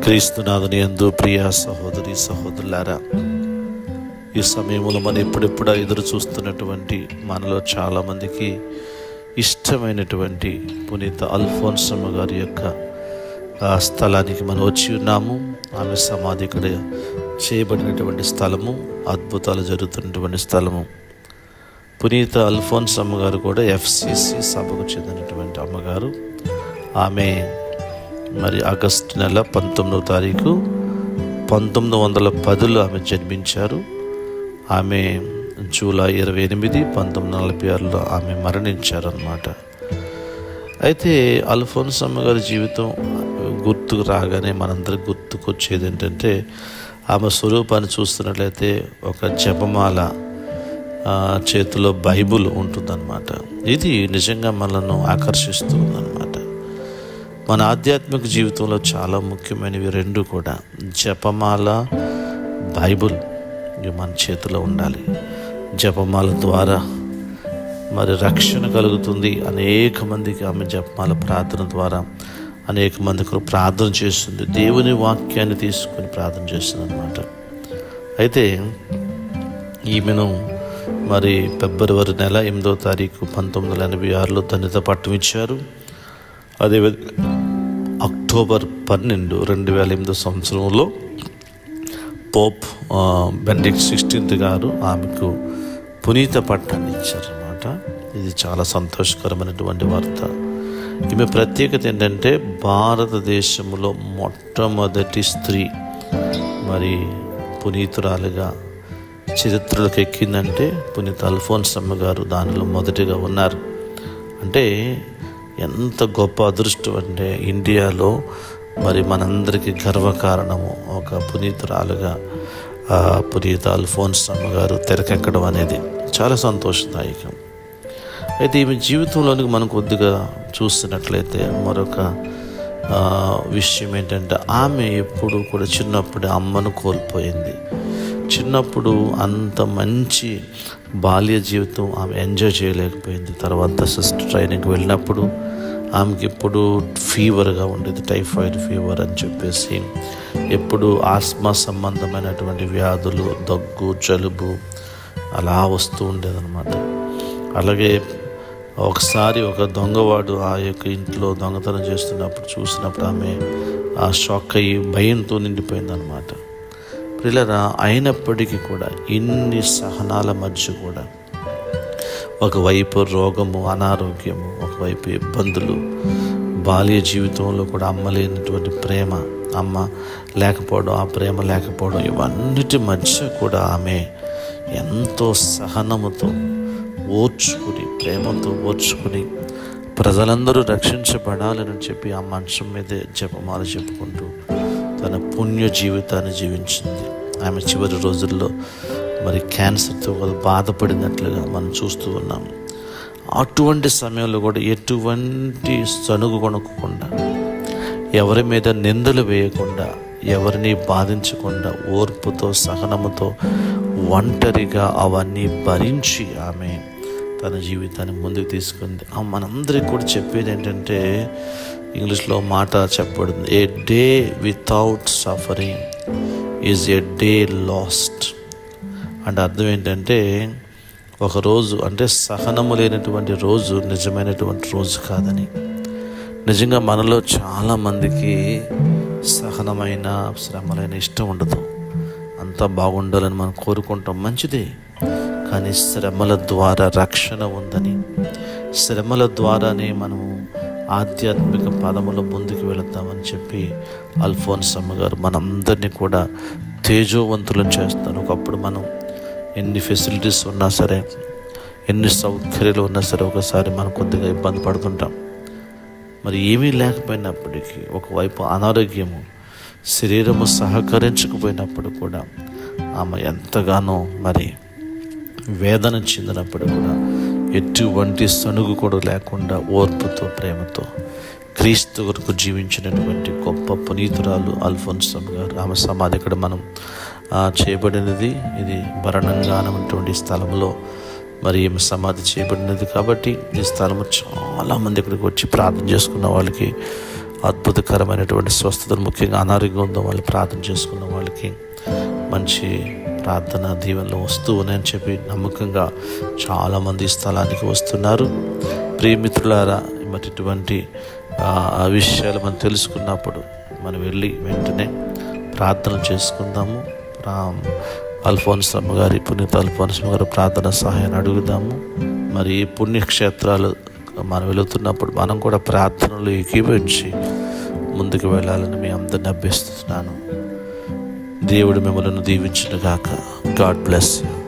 క్రీస్తునాథుని యందు ప్రియ సహోదరి సహోదరులారా, ఈ సమయంలో మనం ఎప్పుడెప్పుడు ఎదురు చూస్తున్నటువంటి మనలో చాలామందికి ఇష్టమైనటువంటి పునీత అల్ఫోన్సమ్మ గారి యొక్క స్థలానికి మనం వచ్చి ఉన్నాము. ఆమె సమాధి ఇక్కడ చేయబడినటువంటి స్థలము, అద్భుతాలు జరుగుతున్నటువంటి స్థలము. పునీత అల్ఫోన్సమ్మ గారు కూడా FCC సభకు చెందినటువంటి అమ్మగారు. ఆమె మరి ఆగస్టు నెల 19వ తారీఖు 1910లో ఆమె జన్మించారు. ఆమె జూలై 28, 1946లో ఆమె మరణించారు అన్నమాట. అయితే అల్ఫోన్సమ్మ గారి జీవితం గుర్తుకు రాగానే మనందరికి గుర్తుకొచ్చేది ఏంటంటే, ఆమె స్వరూపాన్ని చూస్తున్నట్లయితే ఒక జపమాల, చేతిలో బైబుల్ ఉంటుందన్నమాట. ఇది నిజంగా మనల్ని ఆకర్షిస్తుందన్నమాట. మన ఆధ్యాత్మిక జీవితంలో చాలా ముఖ్యమైనవి రెండు కూడా, జపమాల, బైబుల్ ఇవి మన చేతిలో ఉండాలి. జపమాల ద్వారా మరి రక్షణ కలుగుతుంది. అనేక మందికి ఆమె జపమాల ప్రార్థన ద్వారా అనేక మందికి ప్రార్థన చేస్తుంది. దేవుని వాక్యాన్ని తీసుకొని ప్రార్థన చేస్తుంది అన్నమాట. అయితే ఈమెను మరి ఫిబ్రవరి నెల 8వ తారీఖు 1986లో ధన్యత పట్టం ఇచ్చారు. అదేవిధంగా అక్టోబర్ 12, 2008 సంవత్సరంలో పోప్ బెనడిక్ట్ 16 గారు ఆమెకు పునీత పట్టాన్ని ఇచ్చారన్నమాట. ఇది చాలా సంతోషకరమైనటువంటి వార్త. ఈమె ప్రత్యేకత ఏంటంటే, భారతదేశంలో మొట్టమొదటి స్త్రీ మరి పునీతురాలుగా చరిత్రలోకి ఎక్కిందంటే పునీత అల్ఫోన్సమ్మ గారు దానిలో మొదటిగా ఉన్నారు. అంటే ఎంత గొప్ప అదృష్టం అంటే, ఇండియాలో మరి మనందరికీ గర్వకారణము ఒక పునీతురాలుగా పునీత అల్ఫోన్సమ్మ గారు తెరకెక్కడం అనేది చాలా సంతోషదాయకం. అయితే ఈమె జీవితంలోనికి మనం కొద్దిగా చూస్తున్నట్లయితే మరొక విషయం ఏంటంటే, ఆమె ఎప్పుడు కూడా చిన్నప్పుడే అమ్మను కోల్పోయింది. చిన్నప్పుడు అంత మంచి బాల్య జీవితం ఆమె ఎంజాయ్ చేయలేకపోయింది. తర్వాత సిస్టర్ ట్రైనింగ్కి వెళ్ళినప్పుడు ఆమెకి ఎప్పుడు ఫీవర్గా ఉండేది, టైఫాయిడ్ ఫీవర్ అని చెప్పేసి. ఎప్పుడు ఆస్మా సంబంధమైనటువంటి వ్యాధులు, దగ్గు, జలుబు అలా వస్తూ ఉండేదన్నమాట. అలాగే ఒకసారి ఒక దొంగవాడు ఆ యొక్క ఇంట్లో దొంగతనం చేస్తున్నప్పుడు చూసినప్పుడు ఆమె ఆ షాక్ అయ్యి భయంతో నిండిపోయిందన్నమాట. పిల్లరా, అయినప్పటికీ కూడా ఇన్ని సహనాల మధ్య కూడా ఒకవైపు రోగము, అనారోగ్యము, ఒకవైపు ఇబ్బందులు, బాల్య జీవితంలో కూడా అమ్మ లేనటువంటి ప్రేమ, అమ్మ లేకపోవడం, ఆ ప్రేమ లేకపోవడం, ఇవన్నిటి మధ్య కూడా ఆమె ఎంతో సహనముతో ఓర్చుకుని, ప్రేమతో ఓర్చుకుని ప్రజలందరూ రక్షించబడాలని చెప్పి ఆ మంచం మీదే జపమాల చెప్పుకుంటూ తన పుణ్య జీవితాన్ని జీవించింది. ఆమె చివరి రోజుల్లో మరి క్యాన్సర్తో బాధపడినట్లుగా మనం చూస్తూ ఉన్నాం. అటువంటి సమయంలో కూడా ఎటువంటి సనుగు కొనకుండా, ఎవరి మీద నిందలు వేయకుండా, ఎవరిని బాధించకుండా, ఓర్పుతో, సహనముతో, ఒంటరిగా అవన్నీ భరించి ఆమె తన జీవితాన్ని ముందుకు తీసుకుంది. మనందరికీ కూడా చెప్పేది ఏంటంటే, ఇంగ్లీష్లో మాట చెప్పబడింది, a day without suffering is a day lost. అంటే అర్థం ఏంటంటే, ఒక రోజు అంటే సహనము లేనటువంటి రోజు నిజమైనటువంటి రోజు కాదని. నిజంగా మనలో చాలామందికి సహనమైన, శ్రమలైన ఇష్టం ఉండదు. అంతా బాగుండాలని మనం కోరుకుంటాం, మంచిదే. కానీ శ్రమల ద్వారా రక్షణ ఉందని, శ్రమల ద్వారానే మనము ఆధ్యాత్మిక పదములో ముందుకు వెళతామని చెప్పి అల్ఫోన్సమ్మ గారు మనందరినీ కూడా తేజోవంతులను చేస్తారు. ఒకప్పుడు మనం ఎన్ని ఫెసిలిటీస్ ఉన్నా సరే, ఎన్ని సౌకర్యాలు ఉన్నా సరే, ఒకసారి మనం కొద్దిగా ఇబ్బంది పడుతుంటాం. మరి ఏమీ లేకపోయినప్పటికీ, ఒకవైపు అనారోగ్యము, శరీరము సహకరించకపోయినప్పుడు కూడా ఆమె ఎంతగానో మరి వేదన చెందినప్పుడు కూడా ఎటువంటి సనుగు కూడా లేకుండా ఓర్పుతో, ప్రేమతో క్రీస్తు వరకు జీవించినటువంటి గొప్ప పునీతురాలు అల్ఫోన్సమ్మ గారు. ఆమె సమాధి ఇక్కడ మనం చేయబడినది. ఇది భరణంగానం అటువంటి స్థలంలో మరి ఈమె సమాధి చేయబడినది. కాబట్టి ఈ స్థలము చాలామంది ఇక్కడికి వచ్చి ప్రార్థన చేసుకున్న వాళ్ళకి అద్భుతకరమైనటువంటి స్వస్థతను, ముఖ్యంగా అనారోగ్యం ఉందో వాళ్ళు ప్రార్థన చేసుకున్న వాళ్ళకి మంచి ప్రార్థన దీవెనలు వస్తూ ఉన్నాయని చెప్పి నమ్మకంగా చాలామంది ఈ స్థలానికి వస్తున్నారు. ప్రియమిత్రులారా, మరి ఇటువంటి విషయాలు మనం తెలుసుకున్నప్పుడు మనం వెళ్ళి వెంటనే ప్రార్థన చేసుకుందాము. అల్ఫోన్స్ అమ్మగారి, పునీత అల్ఫోన్స్ అమ్మగారి ప్రార్థన సహాయాన్ని అడుగుదాము. మరి ఈ పుణ్యక్షేత్రాలు మనం వెళుతున్నప్పుడు మనం కూడా ప్రార్థనలు ఏకీభవించి ముందుకు వెళ్ళాలని మీ అందరిని అభ్యసిస్తున్నాను. దేవుడు మిమ్మల్ని దీవించును గాక. God bless you.